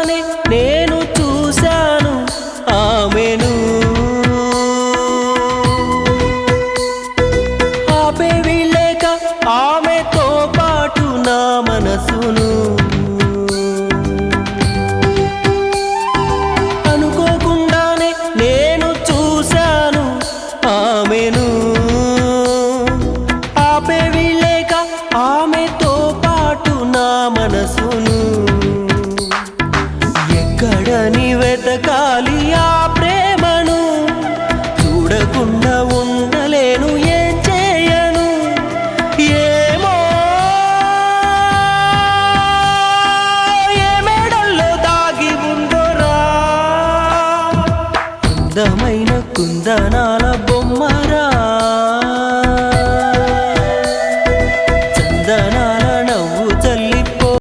అనుకోకుండానే నేను చూశాను ఆమెను. ఆపేవి లేక ఆమెతో పాటు నా మనసును. అనుకోకుండానే నేను చూశాను ఆమెను. ఆపేవి లేక ఆమెతో పాటు నా మనసును.